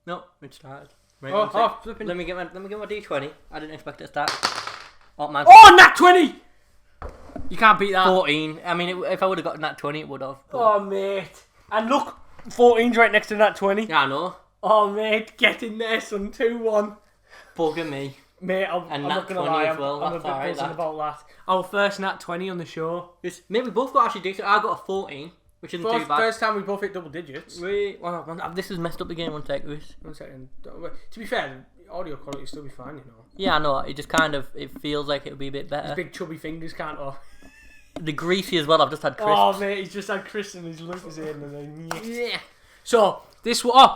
No, it started. Right, flipping. Let me get my D20. I didn't expect it to start. Oh man. Oh, nat 20! You can't beat that. 14. I mean, if I would have got nat 20, it would have. Oh, mate. And look, 14's right next to nat 20. Yeah, I know. Oh, mate, get in there, son. 2-1. Bugger me. Mate, I'm not going to lie. I'm a bit buzzing about that. Our first nat 20 on the show. Maybe we both got actually decent. I got a 14, which isn't too bad. First time we both hit double digits. This has messed up the game. One second. To be fair, the audio quality will still be fine, you know. Yeah, I know. It just kind of feels like it'll be a bit better. His big chubby fingers can't. The greasy as well. I've just had crisps. Oh, mate, he's just had crisps in his lungs in, and then yeah. So this one.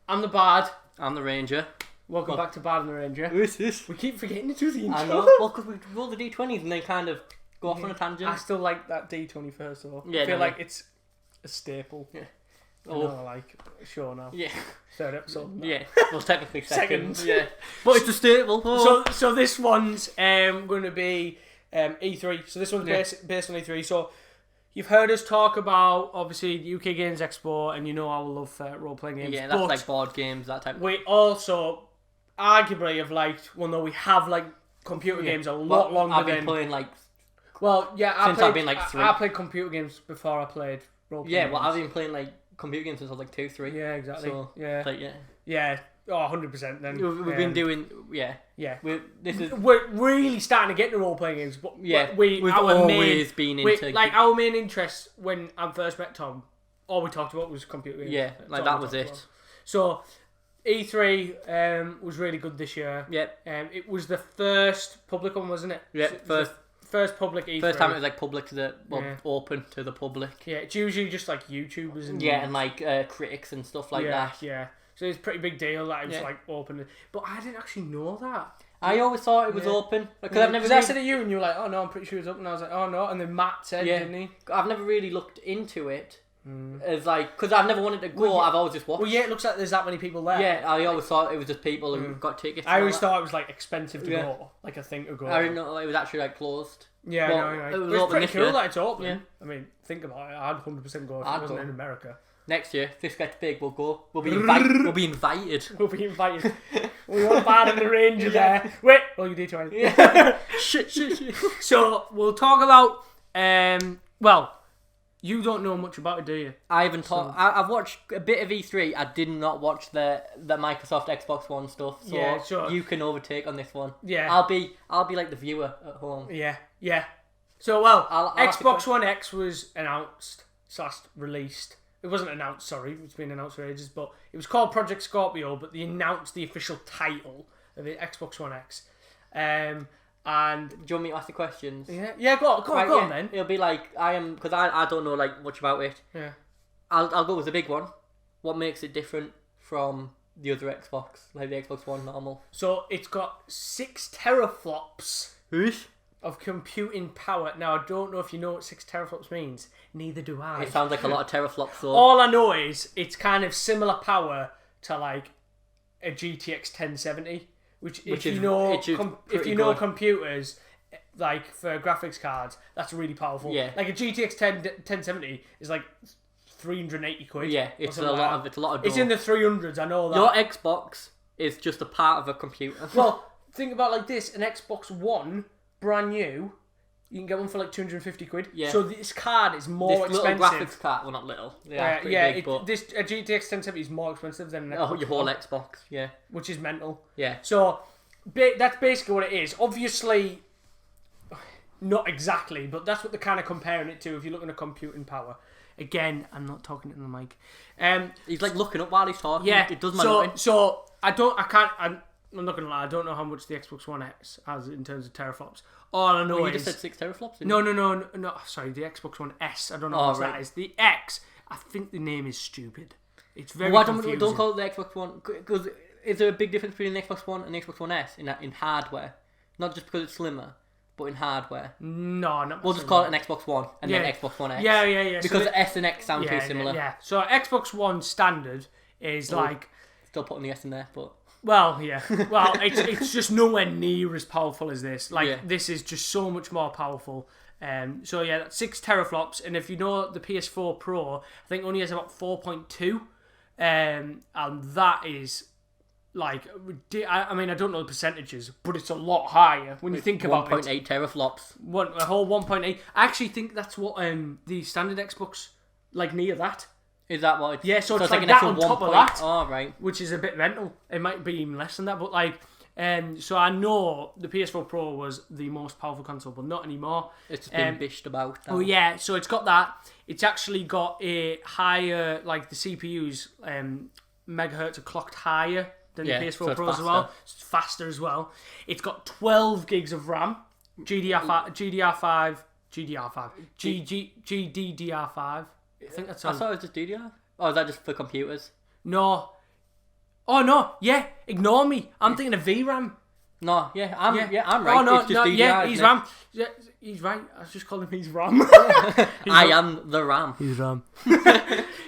I'm the Bard. I'm the Ranger. Welcome back to Bard and the Ranger. Who is this? We keep forgetting to do the intro. I know. Well, because we roll the d20s and they kind of go off on a tangent. I still like that D20 first of all. Yeah, I feel like it's a staple. Yeah. Sure now. Yeah. Third episode. Yeah. Well, technically second. Yeah. But it's a staple. So this one's going to be E3. So this one's based on E3. So you've heard us talk about, obviously, the UK Games Expo, and you know I love role-playing games. Yeah, that's like board games, that type of... We also arguably have liked, well, no, we have liked computer games a lot longer than... I've been playing like... Well, yeah, I've been like 3. I played computer games before I played role-playing Yeah, games. well, I've been playing like computer games since I was like 2, 3. Yeah, exactly. So, yeah. Like, yeah. Yeah. Oh, 100% then. We've been doing... Yeah. Yeah. We're really starting to get into role-playing games, but we've always been into... Like, our main interest when I first met Tom, all we talked about was computer games. Yeah, like that was it. About. So, E3 was really good this year. Yep. It was the first public one, wasn't it? Yep, first public E3. First time it was like public to the... open to the public. Yeah, it's usually just like YouTubers and... Yeah, and like critics and stuff like that. Yeah. So it's a pretty big deal that it was like open. But I didn't actually know that. I always thought it was open. Because I said it to you and you were like, oh no, I'm pretty sure it's open. And I was like, oh no. And then Matt said, didn't he? I've never really looked into it. As like, because I've never wanted to go, I've always just watched. Well, yeah, it looks like there's that many people there. Yeah, I always thought it was just people who got tickets. I always thought it was like expensive to go, like a thing to go. I didn't know it was actually like closed. Yeah, no. It was pretty cool that it's open. Yeah. I mean, think about it. I'd 100% go if it wasn't in America. Next year, if this gets big, we'll go. We'll be invited. We'll be invited. We want Bard and the Ranger there. Wait, you do 20. Shit. So we'll talk about. Well, you don't know much about it, do you? I haven't talked. I've watched a bit of E3. I did not watch the Microsoft Xbox One stuff. So yeah, sure. You can overtake on this one. Yeah. I'll be like the viewer at home. Yeah. So I'll Xbox One X was announced / released. It wasn't announced, sorry. It's been announced for ages, but it was called Project Scorpio, but they announced the official title of it, Xbox One X. And do you want me to ask the questions? Yeah, go on then. It'll be like because I don't know like much about it. Yeah. I'll go with the big one. What makes it different from the other Xbox, like the Xbox One normal? So it's got 6 teraflops of computing power. Now I don't know if you know what 6 teraflops means. Neither do I. It sounds like a lot of teraflops. So all I know is it's kind of similar power to like a GTX 1070. Which if you know computers, like for graphics cards, that's really powerful. Yeah. Like a GTX 1070 is like 380 quid. Yeah, it's a lot of dough. It's in the 300s, I know that. Your Xbox is just a part of a computer. Well, think about it like this, an Xbox One, brand new, you can get one for like 250 quid. Yeah. So this card is more expensive. Little graphics card, well not little. Yeah, big, a GTX 1070 is more expensive than an Xbox your whole Xbox, yeah. Which is mental. Yeah. So that's basically what it is. Obviously, not exactly, but that's what they're kind of comparing it to if you're looking at computing power. Again, I'm not talking to the mic. He's like looking up while he's talking. Yeah. It does matter. So I'm not gonna lie. I don't know how much the Xbox One X has in terms of teraflops. All I know is you just said 6 teraflops. No. Sorry, the Xbox One S. I don't know how much that is. The X. I think the name is stupid. It's very confusing. Don't call it the Xbox One because is there a big difference between the Xbox One and the Xbox One S in hardware? Not just because it's slimmer, but in hardware. No, not. We'll just call it an Xbox One and then Xbox One X. Yeah. Because the S and X sound too similar. Yeah. So Xbox One standard is like still putting the S in there, but. Well, yeah. Well, it's just nowhere near as powerful as this. This is just so much more powerful. So that's 6 teraflops, and if you know the PS4 Pro, I think only has about 4.2. and that is like, I mean, I don't know the percentages, but it's a lot higher when you think about 1.8 teraflops. A whole 1.8. I actually think that's what the standard Xbox, like, near that. Is that what? Yeah, so it's like like an that extra on 1 top of point. that. Oh, right. Which is a bit mental. It might be even less than that, but like, so I know the PS4 Pro was the most powerful console, but not anymore. It's been bished about now. Oh yeah, so it's got that. It's actually got a higher, like the CPU's megahertz are clocked higher than the PS4 so Pros as well. It's faster as well. It's got 12 gigs of RAM, GDDR5. I think that's I thought it was just DDR. Oh, is that just for computers? No. Oh no, yeah, ignore me. I'm thinking of VRAM. No, I'm right. Oh no, it's just DDR, he's RAM. Yeah, he's right. I was just calling him he's RAM. I am the RAM. He's RAM.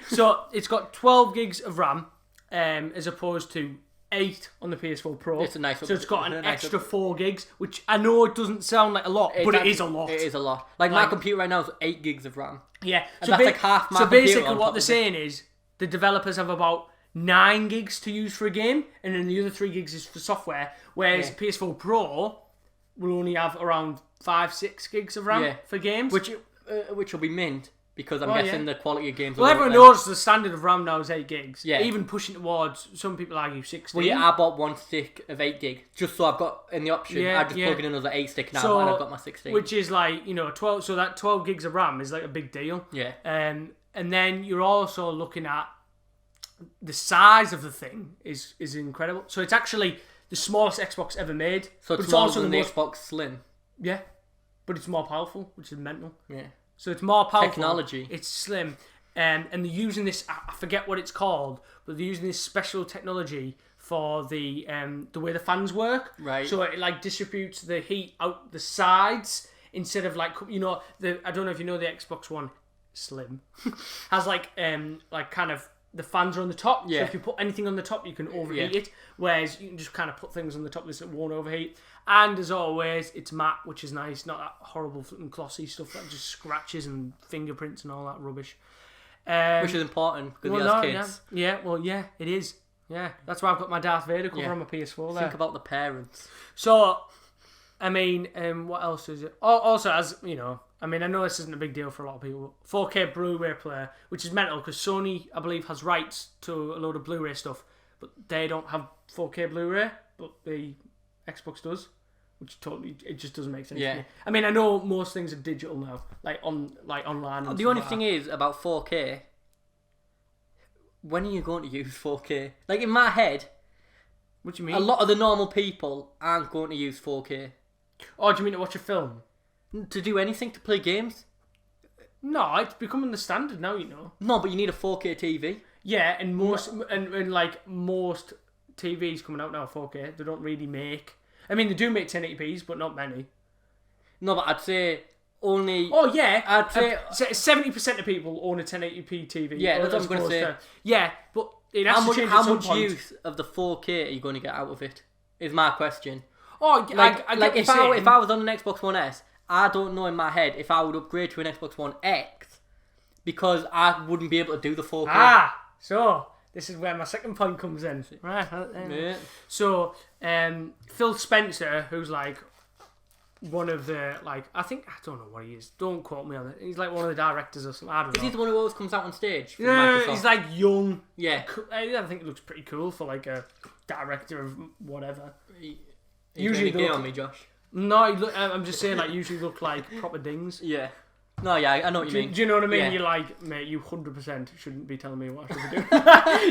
So it's got 12 gigs of RAM, as opposed to 8 on the PS4 Pro. It's a nice. So it's got an extra 4 gigs, which I know it doesn't sound like a lot, but it is a lot. It is a lot. Like my computer right now is 8 gigs of RAM. Yeah, so that's like half my So computer basically, on what top they're of saying is the developers have about 9 gigs to use for a game, and then the other 3 gigs is for software. Whereas PS4 Pro will only have around 5-6 gigs of RAM for games, which will be mint because I'm guessing the quality of games. Well, everyone knows the standard of RAM now is 8 gigs. Yeah, even pushing towards, some people argue 16. Well, yeah, I bought one stick of 8 gig just so I've got in the option. I just plug in another 8 stick now, and I've got my 16. Which is like 12. So that 12 gigs of RAM is like a big deal. Yeah. And then you're also looking at the size of the thing is incredible. So it's actually the smallest Xbox ever made. So it's also the Xbox Slim. Yeah, but it's more powerful, which is mental. Yeah. So it's more powerful. Technology. It's slim, and they're using this. I forget what it's called, but they're using this special technology for the way the fans work. Right. So it like distributes the heat out the sides instead of like I don't know if you know the Xbox One Slim has like kind of. The fans are on the top, so if you put anything on the top, you can overheat it. Whereas you can just kind of put things on the top that won't overheat. And as always, it's matte, which is nice, not that horrible and glossy stuff that just scratches and fingerprints and all that rubbish. Which is important because he has kids. Yeah, it is. Yeah, that's why I've got my Darth Vader cover on my PS4 there. Think about the parents. So, I mean, what else is it? Also, as you know, I mean, I know this isn't a big deal for a lot of people. 4K Blu-ray player, which is mental because Sony, I believe, has rights to a load of Blu-ray stuff, but they don't have 4K Blu-ray, but the Xbox does, which totally it just doesn't make sense to me. I mean, I know most things are digital now, like online. And the only thing is about 4K. When are you going to use 4K? Like in my head, what do you mean? A lot of the normal people aren't going to use 4K. Oh, do you mean to watch a film? To do anything, to play games? No, it's becoming the standard now, you know. No, but you need a 4K TV. Yeah, and most most TVs coming out now are 4K. They don't really make. I mean, they do make 1080p's, but not many. No, but I'd say only. Oh yeah, I'd say 70% of people own a 1080p TV. Yeah, that's what I'm going to say. Yeah, but it has to change how at some much point. use of the 4K are you going to get out of it? Is my question. Oh, if I was on an Xbox One S. I don't know in my head if I would upgrade to an Xbox One X because I wouldn't be able to do the 4K. So this is where my second point comes in. Right. Yeah. So Phil Spencer, who's like one of the I don't know what he is. Don't quote me on it. He's like one of the directors or something. I don't know. Is he the one who always comes out on stage? Yeah, he's like young. Yeah. I think it looks pretty cool for like a director of whatever. Usually they on me, Josh. No, I'm just saying, like, usually look like proper dings. Yeah. No, yeah, I know what you mean. Do you know what I mean? Yeah. You're like, mate, you 100% shouldn't be telling me what I should be doing.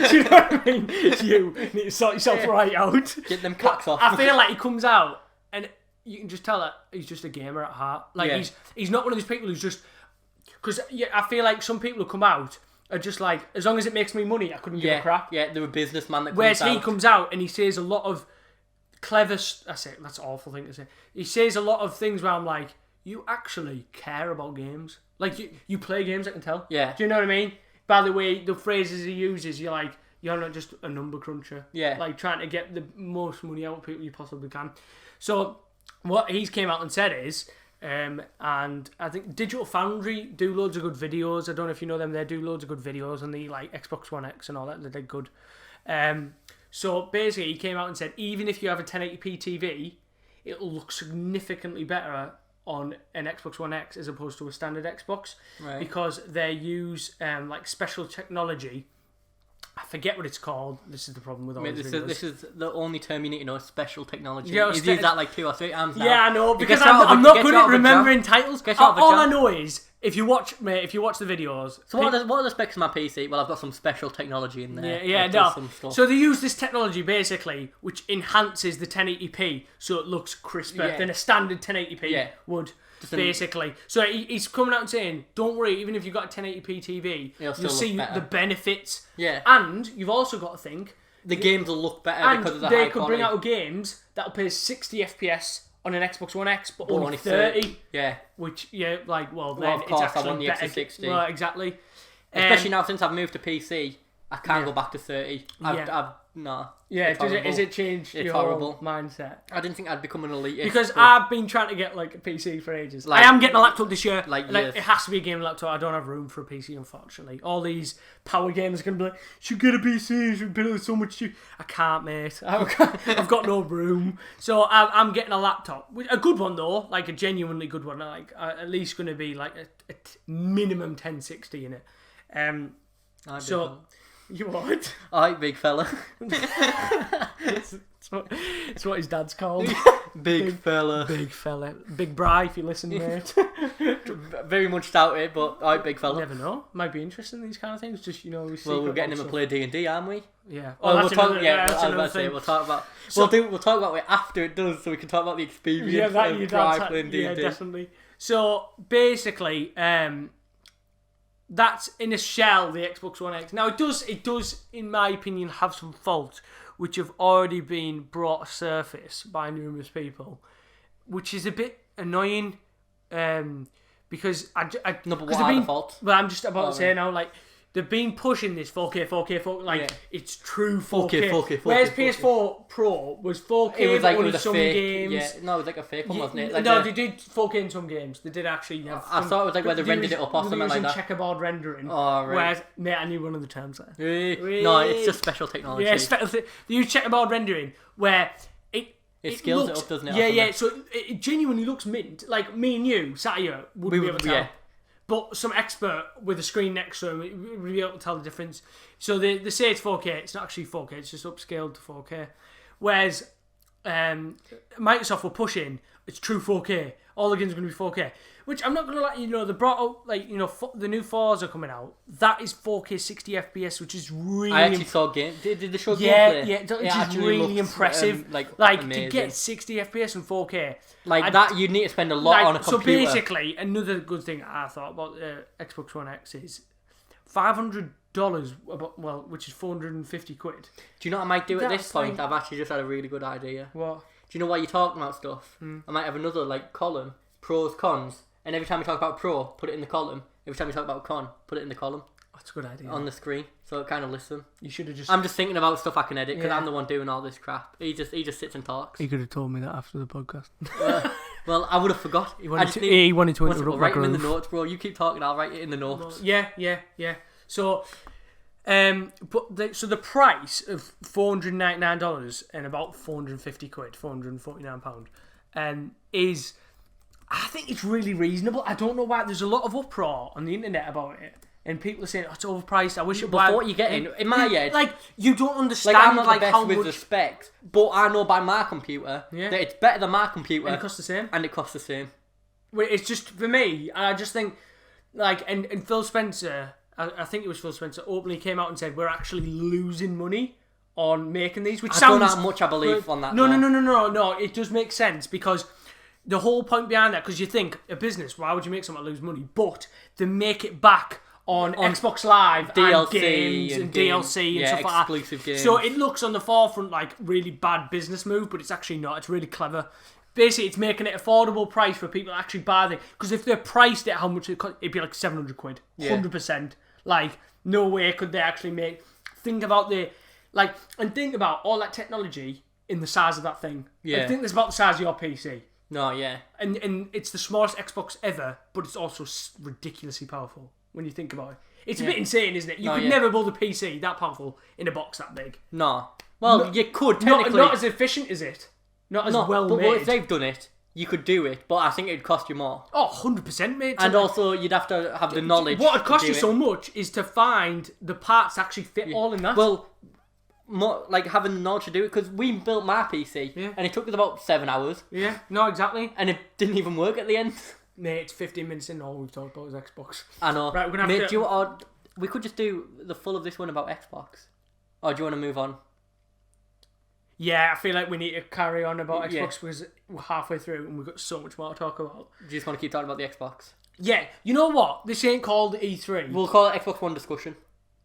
Do you know what I mean? You need to sort yourself right out. Get them cocks off. I feel like he comes out, and you can just tell that he's just a gamer at heart. Like, he's not one of those people who's just... Because I feel like some people who come out are just like, as long as it makes me money, I couldn't give a crap. Yeah, they're a businessman that comes Whereas out. he comes out, and he says a lot of... clever. I say that's an awful thing to say. He says a lot of things where I'm like, you actually care about games. Like you play games, I can tell. Yeah. Do you know what I mean? By the way, the phrases he uses, you're like, you're not just a number cruncher. Yeah. Like trying to get the most money out of people you possibly can. So what he's came out and said is And I think Digital Foundry do loads of good videos. I don't know if you know them. They do loads of good videos on the like Xbox One X and all that. They're good. So basically, he came out and said even if you have a 1080p TV, it'll look significantly better on an Xbox One X as opposed to a standard Xbox, Right. because they use like special technology. I forget what it's called. This is the problem with all these videos. This is the only term you need to know. Special technology. Yeah, You've used that like 2 or 3 times now. Yeah, I know, It because gets out of I'm a- not gets good out at of a jam. remembering titles. Gets out of a All jam. I know is if you watch the videos. So what are the specs of my PC? Well, I've got some special technology in there. Yeah, that no. does some stuff. So they use this technology basically, which enhances the 1080p, so it looks crisper Yeah. than a standard 1080p Yeah. would. Just an- Basically, so he's coming out and saying, "Don't worry, even if you've got a 1080p TV, It'll still you'll see look better." the benefits." Yeah. And you've also got to think, The games will look better and because of the they high could quality. bring out games that'll play 60 FPS on an Xbox One X, but But only 30. Yeah. Which, yeah, like, well, Well, then of course, it's actually I want the better. extra 60. Well, exactly. Especially now since I've moved to PC, I can't Yeah. go back to 30. Yeah, It's has horrible. it changed It's your horrible. whole mindset? I didn't think I'd become an elitist. Because but- I've been trying to get like a PC for ages. Like- I am getting a laptop this year. like and years. it has to be a gaming laptop. I don't have room for a PC, unfortunately. All these power gamers are going to be like, "Should get a PC. Should be so much cheap." I can't, mate. I've got no room. So I'm getting a laptop, a good one though, like a genuinely good one. Like at least going to be like a minimum 1060 in it. Aye, So big you what? fella. Aye, big fella. It's what his dad's called. Big fella. Big fella. Big Bri, if you listen, mate. Very much doubt it, but aye, big You fella. never know. Might be interesting, these kind of things. Just, we see. Well, we're getting him to play D&D, aren't we? Yeah. Well, that's we'll talk. another- Yeah, that's I was about another to say thing. we'll talk about. So- We'll talk about it after it does, so we can talk about the experience Yeah, that of you playing D&D. Yeah, definitely. So basically, that's in a shell the Xbox One X. Now it does, in my opinion, have some faults which have already been brought to surface by numerous people, which is a bit annoying. Because No, but what they've are the been- faults? Well, I'm just about to say right. now, like. They've been pushing this 4K, like Yeah. it's true 4K. 4K. Whereas PS4 Pro was 4K, It was like but only with a some fake. games. Yeah, no, it was like a fake one, wasn't it? Like No, the- they did 4K in some games. They did actually have. I thought it was like where they rendered it up or something like that. checkerboard rendering. Oh, right. Whereas, mate, I knew one of the terms there. No, it's just special technology. Yeah, they use checkerboard rendering where It scales looks, it up, doesn't it, or Yeah, yeah. something? So it genuinely looks mint. Like me and you sat here wouldn't be able to tell. yeah. But some expert with a screen next to him would be able to tell the difference. So they say it's 4K. It's not actually 4K. It's just upscaled to 4K. Whereas Microsoft were pushing it's true 4K. All the games are going to be 4K. Which I'm not going to lie, they brought out the new Forza coming out. That is 4K 60 FPS, which is really. I actually saw game. Did they show yeah, gameplay? yeah, it's actually really looks, impressive. like to amazing. get 60 FPS and 4K. Like that, you need to spend a lot on a So computer. basically, another good thing I thought about Xbox One X is $500, which is 450 quid. Do you know what I might do at this That's point? like- I've actually just had a really good idea. What? Do you know why you're talking about stuff? I might have another column, pros, cons, and every time we talk about pro, put it in the column. Every time we talk about con, put it in the column That's a good idea. on the screen, so it kind of listen. You should have just. I'm just thinking about stuff I can edit because Yeah. I'm the one doing all this crap. He just sits and talks. He could have told me that after the podcast. Well, I would have forgot. He wanted to interrupt my write it in the groove. notes, bro. You keep talking, I'll write it in the notes. Yeah. So, so the price of $499 and about 450 quid, £449, is, I think it's really reasonable. I don't know why. There's a lot of uproar on the internet about it, and people are saying it's overpriced. I wish it. But for what you're getting, in my head, like you don't understand I'm not the best how with much the specs, but I know by my computer that it's better than my computer, and it costs the same. and it costs the same. It's just for me, and I just think and Phil Spencer. I think it was Phil Spencer openly came out and said we're actually losing money on making these, which I don't sounds know how much I believe on that. No. It does make sense because the whole point behind that, because you think a business, why would you make someone lose money? But they make it back on Xbox Live DLC and games and DLC and stuff like that. exclusive games. So it looks on the forefront like really bad business move, but it's actually not. It's really clever. Basically, it's making it affordable price for people to actually buy them. Because if they priced it how much it cost, it'd be like 700 quid, 100%. Like, no way could they actually make. Think about and think about all that technology in the size of that thing. Yeah. I think it's about the size of your PC. No, yeah. And it's the smallest Xbox ever, but it's also ridiculously powerful when you think about it. It's a bit insane, isn't it? You could never build a PC that powerful in a box that big. No. Well, you could technically. Not as efficient as it. Not as well made. But if they've done it, you could do it. But I think it'd cost you more. Oh, 100%, mate. And also, you'd have to have the knowledge. What would cost you so much is to find the parts that actually fit all in that. Well, more, like having the knowledge to do it, because we built my PC and it took us about 7 hours. Yeah, no, exactly. And it didn't even work at the end. Mate, it's 15 minutes in all we've talked about is Xbox. I know. Right, we're gonna have to... we could just do the full of this one about Xbox. Or do you want to move on? Yeah, I feel like we need to carry on about Xbox because we're halfway through and we've got so much more to talk about. Do you just want to keep talking about the Xbox? Yeah, you know what? This ain't called E3. We'll call it Xbox One discussion.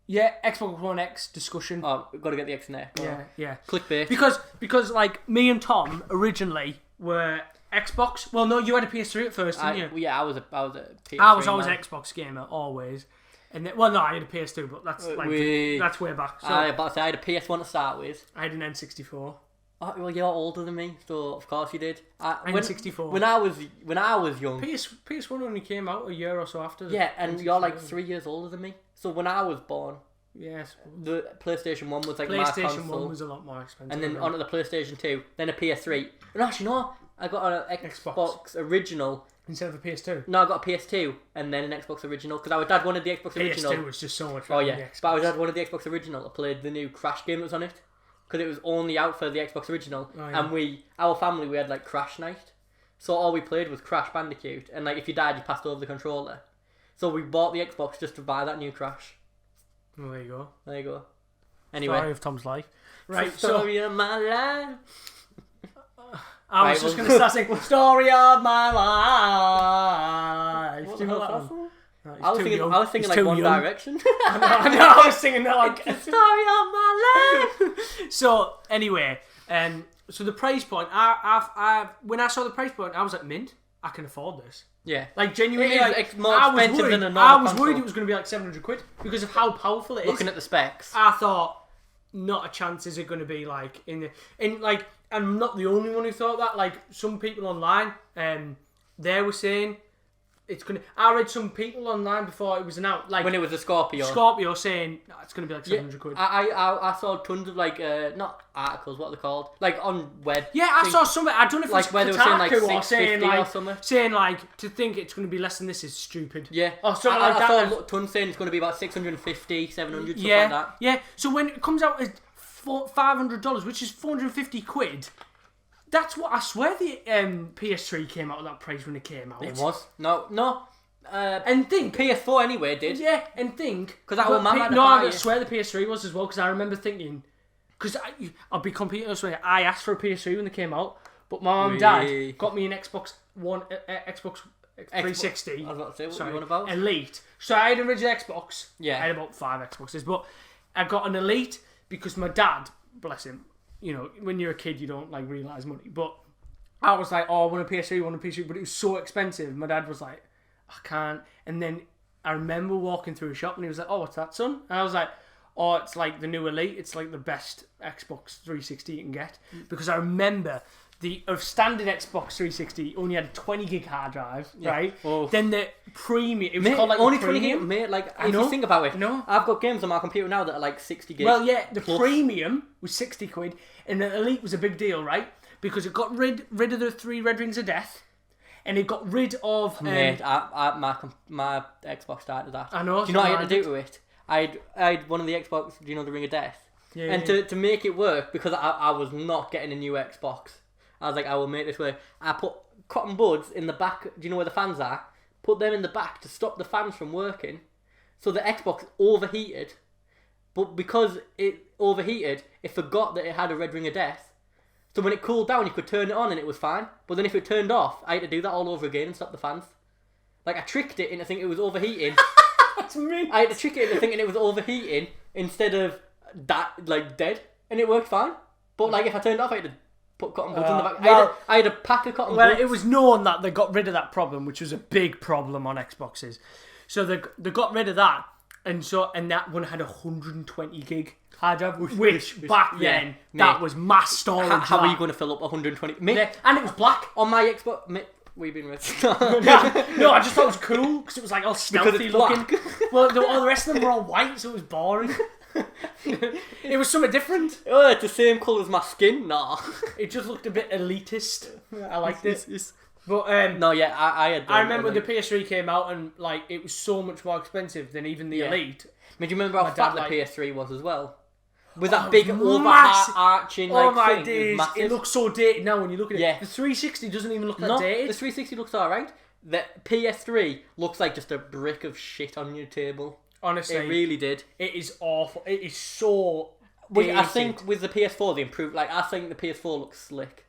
Yeah, Xbox One X discussion. Oh, we've got to get the X in there. Yeah. Clickbait. Because like me and Tom originally were Xbox. Well, no, you had a PS3 at first, didn't you? Yeah, I was a PS3 I was always an Xbox gamer, always. And then, well, no, I had a PS2, but that's that's way back. So I had a PS1 to start with. I had an N64. Oh, well, you're older than me, so of course you did. N64. When I was young. PS1 only came out a year or so after. Yeah, and you're like 3 years older than me. So when I was born, yes, the PlayStation 1 was like my PlayStation console. 1 was a lot more expensive. And then onto the PlayStation 2, then a PS3. And actually, no, I got an Xbox original. Instead of a PS2? No, I got a PS2 and then an Xbox original because our dad wanted the Xbox original. PS2 was just so much fun. Oh yeah, but our dad wanted the Xbox original. I played the new Crash game that was on it because it was only out for the Xbox original. Oh, yeah. And our family, we had like Crash night. So all we played was Crash Bandicoot. And like if you died, you passed over the controller. So we bought the Xbox just to buy that new Crash. Well, there you go. Anyway. Story of Tom's life. Right, story of my life. I was just going to start singing Story of My Life. What the hell that song? I was thinking like One Direction. I know, I was singing that like Story of My Life. So, anyway, so the price point, when I saw the price point, I was like, mint, I can afford this. Yeah. Like, genuinely, it's more expensive than a normal I was console. worried it was going to be like 700 quid because of how powerful it is. Looking at the specs. I thought, not a chance is it going to be like like I'm not the only one who thought that. Like some people online, they were saying it's gonna. I read some people online before it was announced, like when it was a Scorpio saying it's gonna be like 700 quid. I saw tons of like not articles, what are they called? Like on web. Yeah, I saw something. I don't know if like it's where they were saying like 650 or something. Saying like to think it's gonna be less than this is stupid. Yeah. Or something like that. I saw tons saying it's gonna be about 650, 700, something like that. Yeah. So when it comes out at $500, which is 450 quid. That's what I swear the PS3 came out at that price when it came out. It was no. And think PS4 anyway did. Yeah, and think because that was my man. No, I swear the PS3 was as well because I remember thinking because I'll be completely honest with you. I asked for a PS3 when they came out, but my mum and dad got me an Xbox One, Xbox 360. I was about to say what you want about Elite. So I had an original Xbox. Yeah, I had about 5 Xboxes, but I got an Elite because my dad, bless him. You know, when you're a kid, you don't like realise money. But I was like, oh, I want a PS3, but it was so expensive. My dad was like, I can't. And then I remember walking through a shop and he was like, oh, what's that, son? And I was like, oh, it's like the new Elite. It's like the best Xbox 360 you can get. Because I remember the standard Xbox 360 only had a 20 gig hard drive, right? Oh. Then the premium, it was called like only the 20 gig, mate. Like if you think about it, I've got games on my computer now that are like 60 gig. Well, yeah, the premium was 60 quid, and the Elite was a big deal, right? Because it got rid of the 3 Red Rings of Death, and it got rid of. Mate, my Xbox started that. I know. Do you know what I had to do to it? I had one of the Xbox. Do you know the Ring of Death? Yeah. And to make it work, because I was not getting a new Xbox. I was like, I will make this work. I put cotton buds in the back. Do you know where the fans are? Put them in the back to stop the fans from working. So the Xbox overheated. But because it overheated, it forgot that it had a red ring of death. So when it cooled down, you could turn it on and it was fine. But then if it turned off, I had to do that all over again and stop the fans. Like I tricked it into thinking it was overheating. That's me. I had to trick it into thinking it was overheating instead of that, like dead. And it worked fine. But like if I turned it off, I had to put cotton buds in the back. I had a pack of cotton buds. Well, it was known that they got rid of that problem, which was a big problem on Xboxes. So they got rid of that, and that one had 120 gig hard drive, which back then, that was mass storage. How are you going to fill up 120? Yeah, and it was black. On my Xbox... We've been with. No, I just thought it was cool because it was like all stealthy looking. Well, all the rest of them were all white, so it was boring. It was something different. Oh, it's the same colour as my skin? Nah. It just looked a bit elitist. I liked it. But no, yeah, I remember when the PS3 came out and like it was so much more expensive than even the Elite. I mean, do you remember how fat the PS3 was as well? With that big overarching thing. Days. It looks so dated now when you look at it. The 360 doesn't even look that dated. The 360 looks alright. The PS3 looks like just a brick of shit on your table. Honestly. It really did. It is awful. It is so dated. I think with the PS4 they improved. Like, I think the PS4 looks slick.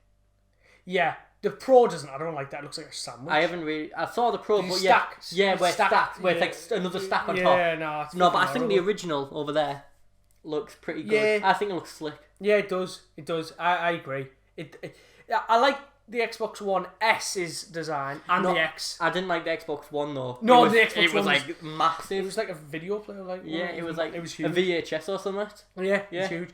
Yeah. The Pro doesn't. I don't like that. It looks like a sandwich. I saw the Pro, but where it's stacked, where it's like another stack on top. Yeah, no, but I think the original over there looks pretty good. I think it looks slick. Yeah, it does. It does. I agree. I like the Xbox One S's design and the X. I didn't like the Xbox One though. No, the Xbox One was like massive. It was like a video player. Like it was huge. A VHS or something. Yeah, it was huge.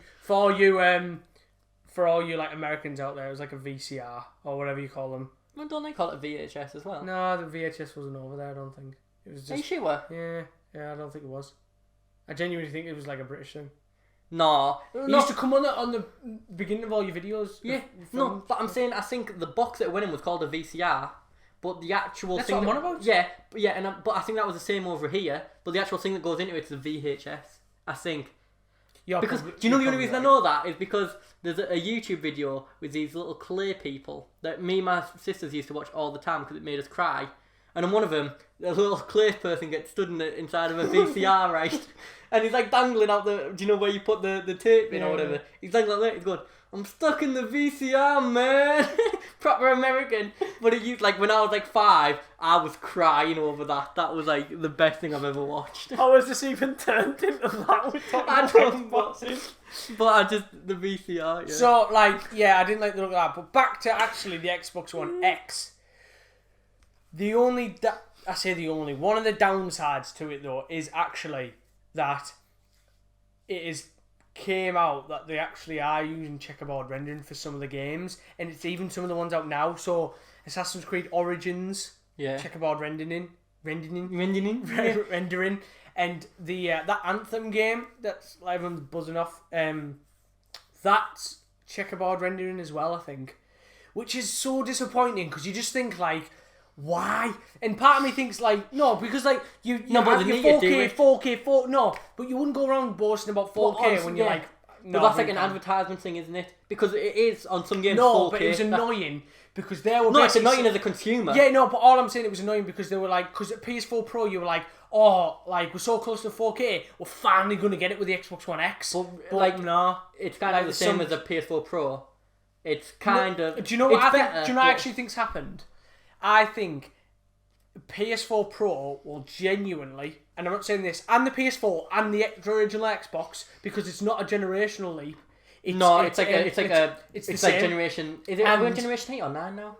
For all you like Americans out there, it was like a VCR or whatever you call them. Well, don't they call it VHS as well? No, the VHS wasn't over there. I don't think it was. Just, are you sure? Yeah. I don't think it was. I genuinely think it was like a British thing. No. It used to come on the beginning of all your videos. Yeah. No, but I'm saying I think the box that it went in was called a VCR, but the actual That's thing what I'm on about. Yeah, but I think that was the same over here. But the actual thing that goes into it's the VHS. I think. Because do you know the only reason I know that is because there's a YouTube video with these little clay people that me and my sisters used to watch all the time because it made us cry. And on one of them, a little clay person gets stood inside of a VCR, right? And he's like dangling out do you know where you put the tape in or whatever? He's dangling like that, he's going, I'm stuck in the VCR, man. Proper American. But it used, like, when I was like 5, I was crying over that. That was like the best thing I've ever watched. How was this even turned into that? We're talking about but I just, the VCR, yeah. So, like, I didn't like the look of that. But back to actually the Xbox One X. One of the downsides to it though is actually that came out that they actually are using checkerboard rendering for some of the games, and it's even some of the ones out now. So Assassin's Creed Origins, checkerboard rendering, and the that Anthem game that's like everyone's buzzing off. That's checkerboard rendering as well, I think, which is so disappointing because you just think like, why? And part of me thinks like, no, because like you have your 4K, no, but you wouldn't go around boasting about 4K when you're like, no. But that's like an advertisement thing, isn't it? Because it is on some games 4K. No, but it was annoying because they were. No, it's annoying as a consumer. Yeah, no, but all I'm saying it was annoying because they were like, because at PS4 Pro you were like, oh, like we're so close to 4K, we're finally gonna get it with the Xbox One X. But like, no, it's kind of the same as a PS4 Pro. It's kind of. Do you know what I think? Do you know what I actually think's happened? I think PS4 Pro will genuinely, and I'm not saying this, and the PS4 and the original Xbox, because it's not a generational leap. It's like generation. Is it we're in generation 8 or 9 now?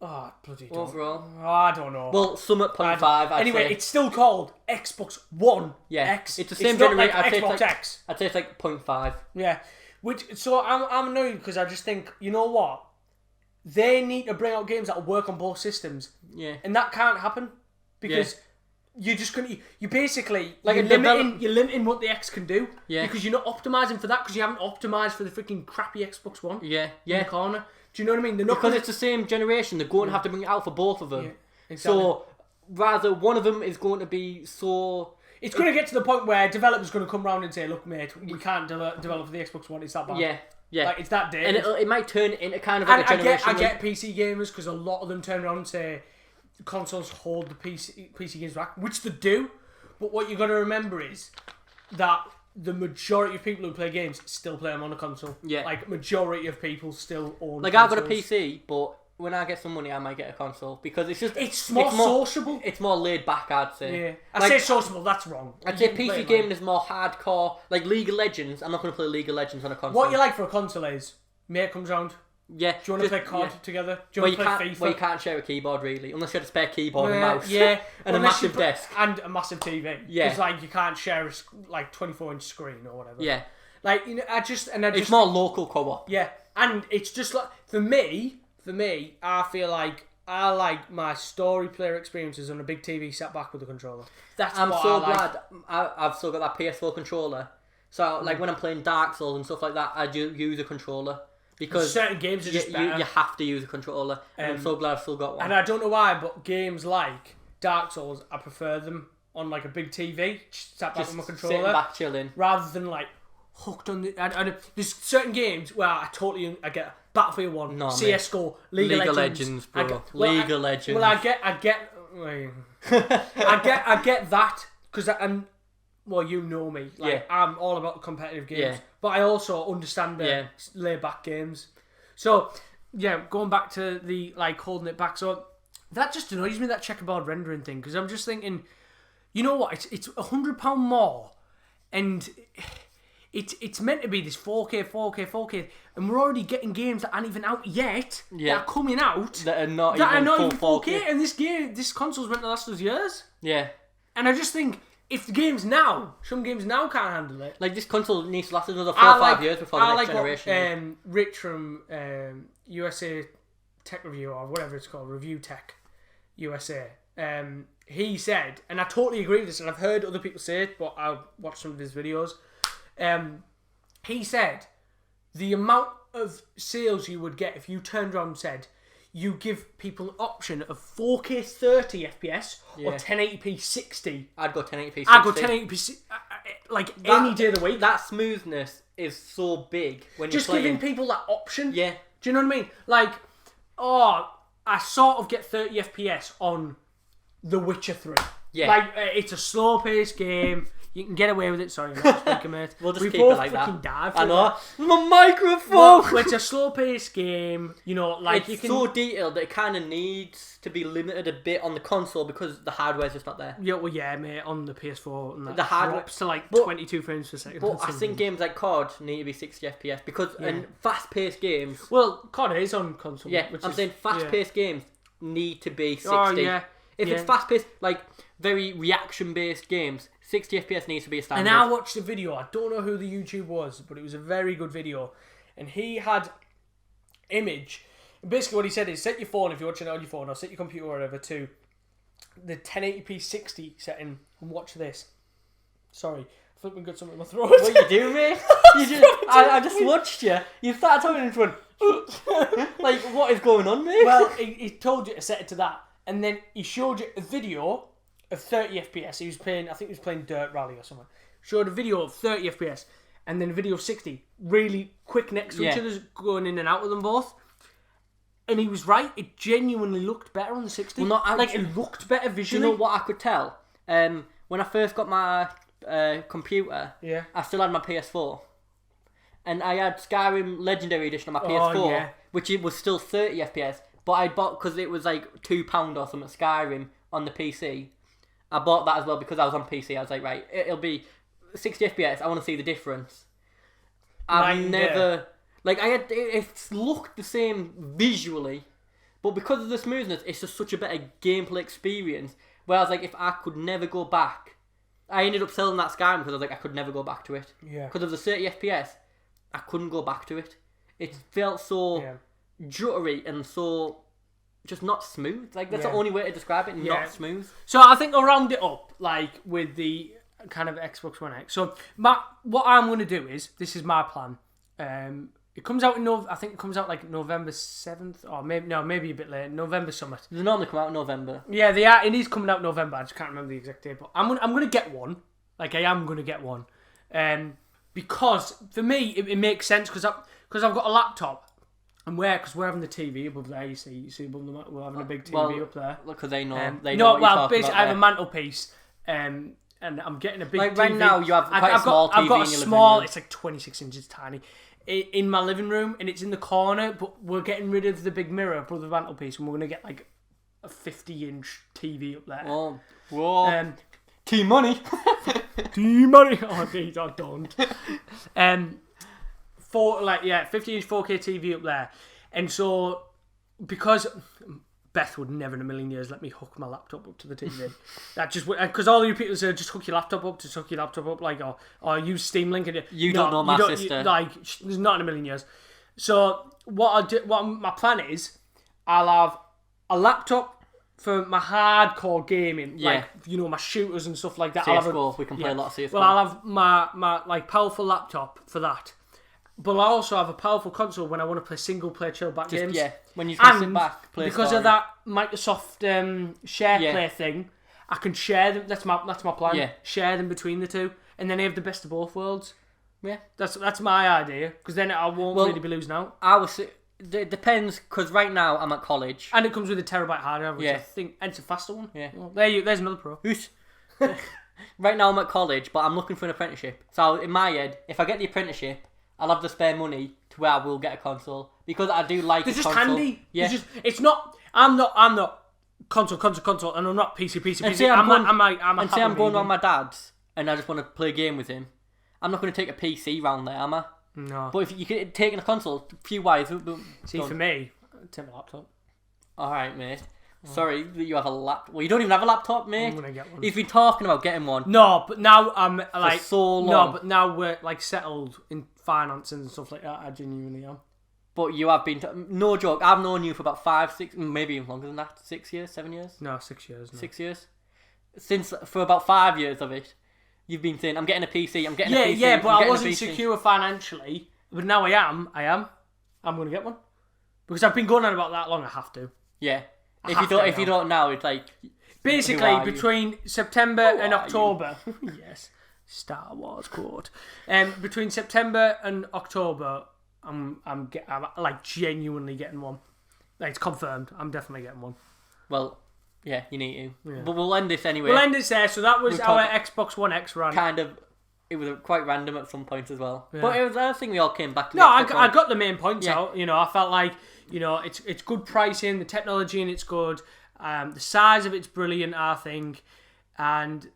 Oh bloody! Overall, I don't know. Well, some at 0.5. Anyway, it's still called Xbox One X. It's the same generation. Like Xbox X. I'd say it's like 0.5. Yeah, so I'm annoyed because I just think, you know what? They need to bring out games that will work on both systems. Yeah. And that can't happen because you're just going to... You basically... Like you're limiting what the X can do. Yeah. Because you're not optimising for that because you haven't optimised for the freaking crappy Xbox One. Yeah. In the corner. Do you know what I mean? Because it's the same generation. They're going to have to bring it out for both of them. Yeah, exactly. So, rather, one of them is going to be so... It's going to get to the point where developers going to come around and say, look, mate, we can't develop for the Xbox One. It's that bad. Yeah, like it's that dated. And it might turn into kind of like a generation. I get PC gamers because a lot of them turn around and say consoles hold the PC games back, which they do. But what you got to remember is that the majority of people who play games still play them on a console. Yeah, like majority of people still own. Like consoles. I've got a PC, but when I get some money, I might get a console because it's more sociable. It's more laid back, I'd say. Yeah, I say sociable. That's wrong. I'd say PC gaming is more hardcore. Like League of Legends, I'm not going to play League of Legends on a console. What you like for a console is mate comes round, Yeah. Do you want to play COD together? Do you want to play FIFA? Well, you can't share a keyboard really, unless you have a spare keyboard and mouse. Yeah. And a massive desk. And a massive TV. Yeah. Because like you can't share a 24-inch screen or whatever. Yeah. Like it's more local co-op. Yeah, and it's just like for me, I feel like I like my story player experiences on a big TV sat back with a controller. I'm so glad I've still got that PS4 controller. So like when I'm playing Dark Souls and stuff like that, I do use a controller because certain games are just better. You have to use a controller. And I'm so glad I've still got one. And I don't know why, but games like Dark Souls, I prefer them on like a big TV, sat back with my controller, sitting back chilling, rather than like hooked on the. There's certain games where I get Battlefield 1, CS:GO, League of Legends, bro. League of Legends. Well, I get that because well, you know me. Like I'm all about competitive games, but I also understand the laid back games. So going back to the like holding it back. So that just annoys me, that checkerboard rendering thing, because I'm just thinking, you know what? It's £100 more, and it's meant to be this 4K, and we're already getting games that aren't even out yet. That are coming out that are not even full 4K. And this console's meant to last us years. Yeah, and I just think if some games now can't handle it. Like this console needs to last another 4 or 5 years before the next generation. What, Rich from USA Tech Review or whatever it's called, Review Tech USA. He said, and I totally agree with this, and I've heard other people say it, but I've watched some of his videos. He said the amount of sales you would get if you turned around and said you give people an option of 4K 30 FPS or 1080p 60. I'd go 1080p 60. I'd go 1080p any day of the week. That smoothness is so big when you're playing. Giving people that option. Yeah. Do you know what I mean? Like, I sort of get 30 FPS on The Witcher 3. Yeah. Like, it's a slow-paced game. You can get away with it. Sorry, I'm not speaking, mate. We'll just keep it like that. I know. My microphone! Well, it's a slow-paced game. You know, like it's so detailed that it kind of needs to be limited a bit on the console because the hardware's just not there. Yeah, well, yeah, mate. On the PS4, and the hardware drops to like 22 frames per second. But I think games like COD need to be 60 FPS because in fast-paced games. Well, COD is on console. Yeah, I'm saying fast-paced games need to be 60. Oh, yeah. If it's fast-paced, like very reaction-based games, 60 FPS needs to be a standard. And I watched a video. I don't know who the YouTube was, but it was a very good video. And he had image. Basically, what he said is set your phone, if you're watching it on your phone, or set your computer or whatever, to the 1080p 60 setting and watch this. Sorry, I thought we got something in my throat. What you do, mate? I just watched you. You started talking and went, like, what is going on, mate? Well, he told you to set it to that. And then he showed you a video of 30 FPS. He was playing, I think he was playing Dirt Rally or something. Showed a video of 30 FPS and then a video of 60. Really quick next to each other, going in and out of them both. And he was right. It genuinely looked better on the 60. Well, it looked better visually. Do you know what I could tell? When I first got my computer, I still had my PS4. And I had Skyrim Legendary Edition on my PS4, which it was still 30 FPS. But I bought, because it was like £2 or something, Skyrim on the PC. I bought that as well because I was on PC. I was like, right, it'll be 60 FPS. I want to see the difference. I've never... Like, it looked the same visually, but because of the smoothness, it's just such a better gameplay experience. Whereas, like, if I could never go back... I ended up selling that Skyrim because I was like, I could never go back to it. Yeah. Because of the 30 FPS, I couldn't go back to it. It felt so... jittery and so just not smooth. Like that's the only way to describe it. Not smooth. So I think I'll round it up like with the kind of Xbox One X. So what I'm going to do is, this is my plan. It comes out in I think it comes out like November 7th or maybe a bit later. November Summit. They normally come out in November. Yeah, they are. It is coming out in November. I just can't remember the exact date. But I'm going to get one. Like I am going to get one. Because for me it makes sense because I've got a laptop. And because we're having the TV above there, you see above the we're having a big TV up there. Look, because they know. They know what you're talking basically, about I have a mantelpiece, and I'm getting a big like TV. Right now, you have quite a small TV. I've got a in your small. living room. It's like 26 inches, tiny, in my living room, and it's in the corner. But we're getting rid of the big mirror above the mantelpiece, and we're gonna get like a 50-inch TV up there. Oh, whoa! T-money. T-money. Oh, geez, I don't. 50-inch 4K TV up there. And so, because Beth would never in a million years let me hook my laptop up to the TV. That just because all you people say just hook your laptop up, like or use Steam Link. And you don't know my sister. There's not in a million years. So what my plan is, I'll have a laptop for my hardcore gaming, like my shooters and stuff like that. CS:GO, we can play a lot of CS:GO. Well, I'll have my like powerful laptop for that. But I'll also have a powerful console when I want to play single player chill back games. Yeah, when you can sit back, play because story. of that Microsoft share play thing, I can share them. That's my plan. Yeah. Share them between the two, and then I have the best of both worlds. Yeah, that's my idea. Because then I won't really be losing out. It depends, because right now I'm at college. And it comes with a terabyte hard drive, which I think, and it's a faster one. Yeah. Well, there's another pro. Right now I'm at college, but I'm looking for an apprenticeship. So in my head, if I get the apprenticeship, I'll have the spare money to where I will get a console. Because I do like They're just console. handy. Yeah. It's not, I'm not console, and I'm not PC. And say I'm going going around my dad's, and I just want to play a game with him. I'm not going to take a PC round there, am I? No. But if you could take a console, a few wires. See, for me, I'd take my laptop. Alright, mate. Sorry that you have a laptop. Well, you don't even have a laptop, mate. I'm gonna get one. You've been talking about getting one. No, but now I'm like so long. No, but now we're like settled in finance and stuff like that. I genuinely am. But you have been, no joke, I've known you for about 5, 6, maybe even longer than that. 6 years, 7 years? No, 6 years. No. 6 years? For about 5 years of it, you've been saying, I'm getting a PC, I'm getting a PC. Yeah, but I wasn't secure financially. But now I am. I'm going to get one. Because I've been going on about that long, I have to. Yeah. If you don't now, it's like... Basically, between September and October... Yes. Star Wars quote. Between September and October, I'm like genuinely getting one. Like, it's confirmed. I'm definitely getting one. Well, yeah, you need to. Yeah. But we'll end this anyway. We'll end this there. So that was our Xbox One X run. Kind of... It was quite random at some point as well. Yeah. But it was, I think we all came back to No, I got the main points out. I felt like, it's good pricing, the technology and it's good. The size of it's brilliant, I think. And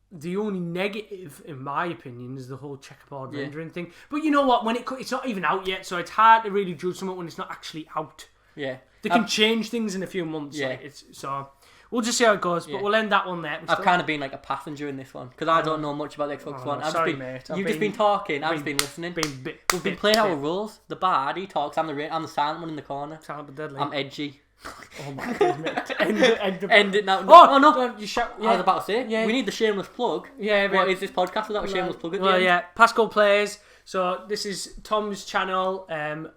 the only negative, in my opinion, is the whole checkerboard rendering thing. But you know what? When it's not even out yet, so it's hard to really judge something when it's not actually out. Yeah. They can change things in a few months. Yeah. So... We'll just see how it goes, but we'll end that one there. I've kind of been like a passenger in this one, because I don't know much about the Xbox One. Mate. You've just been talking, I've just been listening. We've been playing our roles. The bard, he talks, I'm the silent one in the corner. Silent but deadly. I'm edgy. Oh my God, mate. End it now. Oh no! You shout. I was about to say, we need the shameless plug. Yeah, what is this podcast without a shameless plug at the end? Yeah, Pascal Plays. So this is Tom's channel,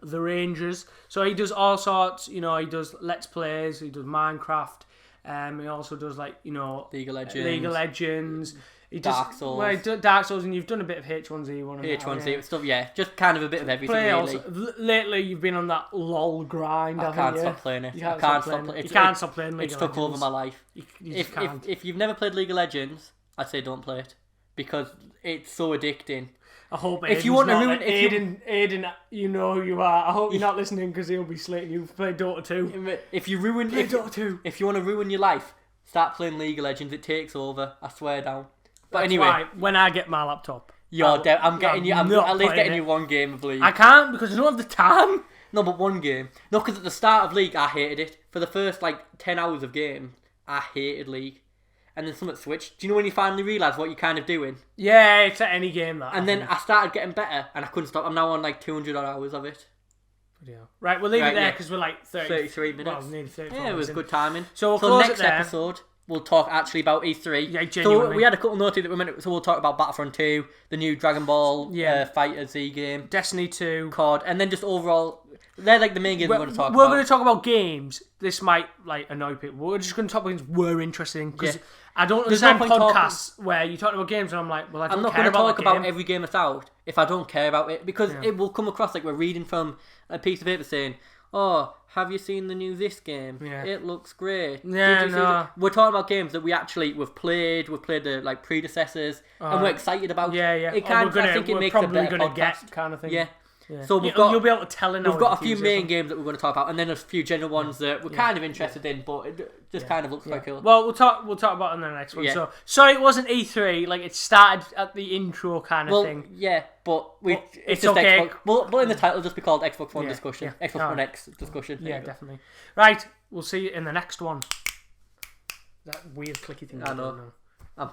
The Rangers. So he does all sorts, he does Let's Plays, he does Minecraft. He also does League of Legends. He Dark Souls. Well, Dark Souls, and you've done a bit of H1Z1. H1Z stuff, yeah. Just kind of a bit of everything, really. Lately, you've been on that LOL grind, I can't stop playing it. You can't stop playing League of Legends. It's took over my life. If you've never played League of Legends, I'd say don't play it. Because it's so addicting. I hope if you want to ruin Aiden, you know who you are. I hope you're not listening because he'll be slating you for playing Dota 2. If you want to ruin your life, start playing League of Legends. It takes over. I swear down. But anyway, when I get my laptop, I'm at least getting you one game of League. I can't because I don't have the time. No, but one game. No, because at the start of League, I hated it. For the first 10 hours of game, I hated League. And then something switched. Do you know when you finally realise what you're kind of doing? Yeah, it's at any game that. And then I started getting better, and I couldn't stop. I'm now on 200 odd hours of it. Yeah. Right, we'll leave it there because we're 33 minutes. Well, nearly 34 Yeah, it was good timing. So we'll close next it there. episode, we'll talk actually about E3. Yeah, genuinely. So we had a couple notes that we meant. So we'll talk about Battlefront 2, the new Dragon Ball Fighter Z game, Destiny 2, COD, and then just overall. They're the main games we're going to talk about. We're going to talk about games. This might annoy people. We're just going to talk about games we're interested in because I don't understand podcasts where you're talking about games and I'm like, well, I'm not going to talk about every game that's out if I don't care about it because it will come across like we're reading from a piece of paper saying, "Oh, have you seen the new this game? Yeah. It looks great." Yeah, no. We're talking about games that we've played the predecessors, and we're excited about. Yeah. I think it makes a better podcast. Kind of thing. Yeah. Yeah. So you'll be able to tell in. We've got a few main games that we're going to talk about, and then a few general ones that we're kind of interested in, but it just kind of looks quite cool. Well, we'll talk about it in the next one. So sorry, it wasn't E3. Like it started at the intro kind of thing. Yeah, but it's just okay. Xbox. But in the title, just be called Xbox One discussion. Xbox One X discussion. Yeah, definitely. Right, we'll see you in the next one. That weird clicky thing. I know. I'm